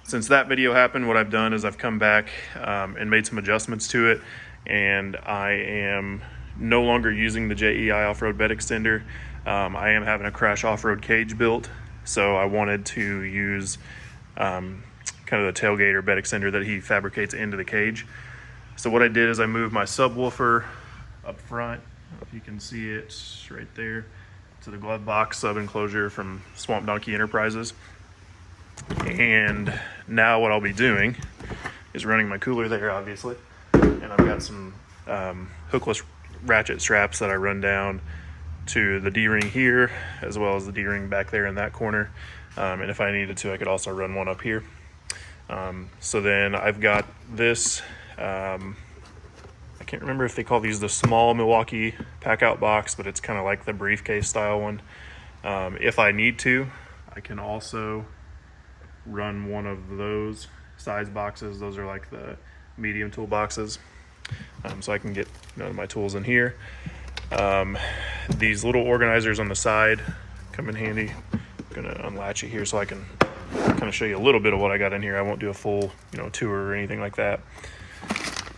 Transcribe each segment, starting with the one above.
since that video happened, what I've done is I've come back and made some adjustments to it, and I am no longer using the JEI off-road bed extender. I am having a crash off-road cage built, so I wanted to use kind of the tailgate or bed extender that he fabricates into the cage. So what I did is I moved my subwoofer up front, if you can see it right there, to the glove box sub enclosure from Swamp Donkey Enterprises. And now what I'll be doing is running my cooler there, obviously, and I've got some hookless ratchet straps that I run down to the D-ring here, as well as the D-ring back there in that corner. And if I needed to, I could also run one up here. So then I've got this, I can't remember if they call these the small Milwaukee Packout box, but it's kind of like the briefcase style one. If I need to, I can also run one of those size boxes. Those are like the medium tool boxes. So I can get my tools in here. These little organizers on the side come in handy. I'm gonna unlatch it here so I can kind of show you a little bit of what I got in here. I won't do a full tour or anything like that.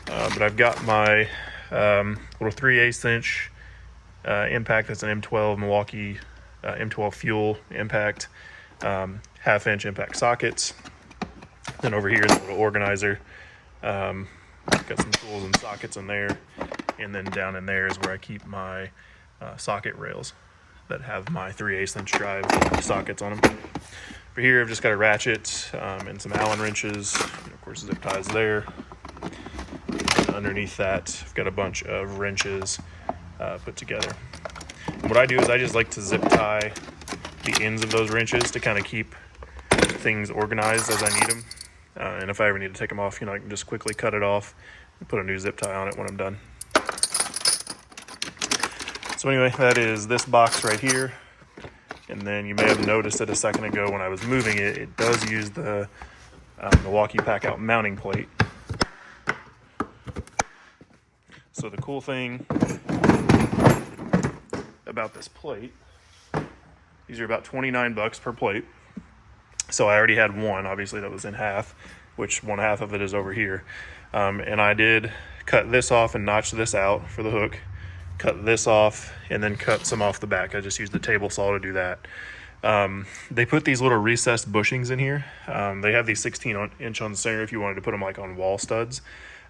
But I've got my little 3/8 inch impact. That's an M12 Milwaukee M12 fuel impact. Half-inch impact sockets. Then over here is a little organizer. Got some tools and sockets in there. And then down in there is where I keep my socket rails that have my 3/8 inch drive sockets on them. For here, I've just got a ratchet and some Allen wrenches. And of course, zip ties there. And underneath that, I've got a bunch of wrenches put together. And what I do is I just like to zip tie the ends of those wrenches to kind of keep things organized as I need them. And if I ever need to take them off, I can just quickly cut it off and put a new zip tie on it when I'm done. So anyway, that is this box right here. And then you may have noticed it a second ago when I was moving it, it does use the Milwaukee Packout mounting plate. So the cool thing about this plate, these are about $29 per plate. So I already had one, obviously that was in half, which one half of it is over here. And I did cut this off and notch this out for the hook, cut this off, and then cut some off the back. I just used the table saw to do that. They put these little recessed bushings in here. They have these 16-inch on the center if you wanted to put them like on wall studs.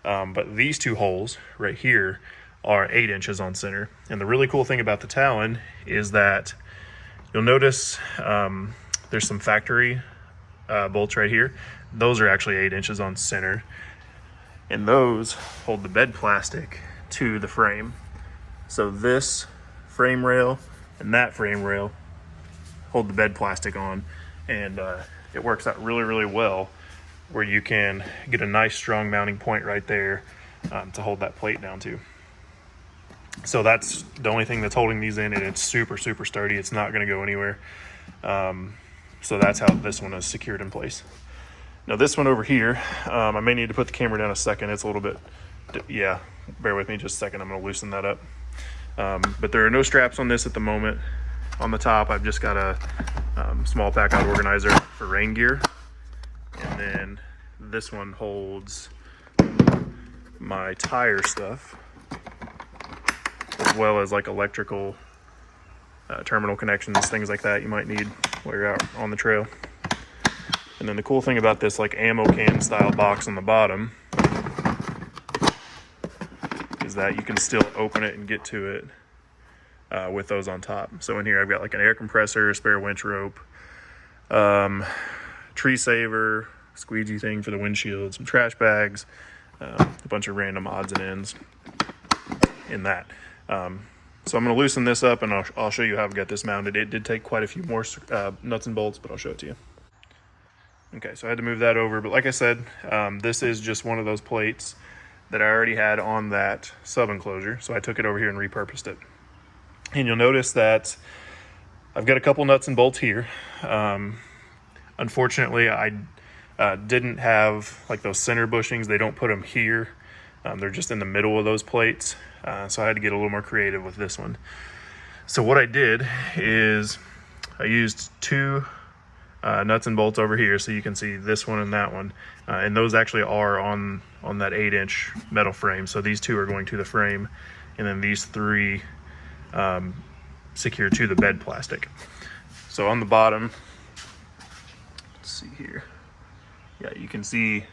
But these two holes right here are 8 inches on center. And the really cool thing about the Talon is that you'll notice there's some factory bolts right here. Those are actually 8 inches on center. And those hold the bed plastic to the frame. So this frame rail and that frame rail hold the bed plastic on. And it works out really, really well where you can get a nice strong mounting point right there to hold that plate down to. So that's the only thing that's holding these in, and it's super, super sturdy. It's not going to go anywhere. So that's how this one is secured in place. Now this one over here, I may need to put the camera down a second. It's a little bit, yeah, bear with me just a second. I'm going to loosen that up. But there are no straps on this at the moment. On the top, I've just got a small Packout organizer for rain gear. And then this one holds my tire stuff, as well as like electrical terminal connections, things like that you might need while you're out on the trail. And then the cool thing about this like ammo can style box on the bottom is that you can still open it and get to it with those on top. So in here I've got like an air compressor, a spare winch rope, tree saver, squeegee thing for the windshield, some trash bags, a bunch of random odds and ends in that. So I'm going to loosen this up and I'll show you how I've got this mounted. It did take quite a few more nuts and bolts, but I'll show it to you. Okay, so I had to move that over, but like I said, this is just one of those plates that I already had on that sub enclosure, so I took it over here and repurposed it. And you'll notice that I've got a couple nuts and bolts here. Unfortunately, I didn't have like those center bushings. They don't put them here. They're just in the middle of those plates. So I had to get a little more creative with this one. So what I did is I used two nuts and bolts over here, so you can see this one and that one, and those actually are on that 8-inch metal frame. So these two are going to the frame, and then these three secure to the bed plastic. So on the bottom, let's see here, yeah, you can see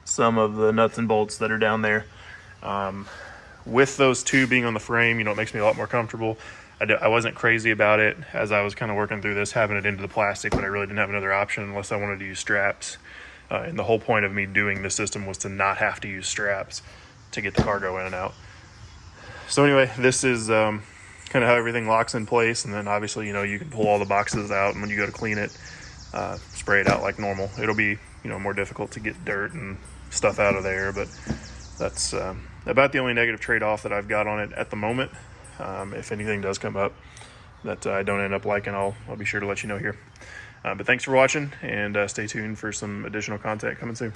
some of the nuts and bolts that are down there. With those two being on the frame, it makes me a lot more comfortable. I wasn't crazy about it as I was kind of working through this, having it into the plastic, but I really didn't have another option unless I wanted to use straps. And the whole point of me doing this system was to not have to use straps to get the cargo in and out. So anyway, this is kind of how everything locks in place. And then obviously, you can pull all the boxes out, and when you go to clean it, spray it out like normal. It'll be, more difficult to get dirt and stuff out of there, but that's about the only negative trade-off that I've got on it at the moment. If anything does come up that I don't end up liking, I'll be sure to let you know here. But thanks for watching, and stay tuned for some additional content coming soon.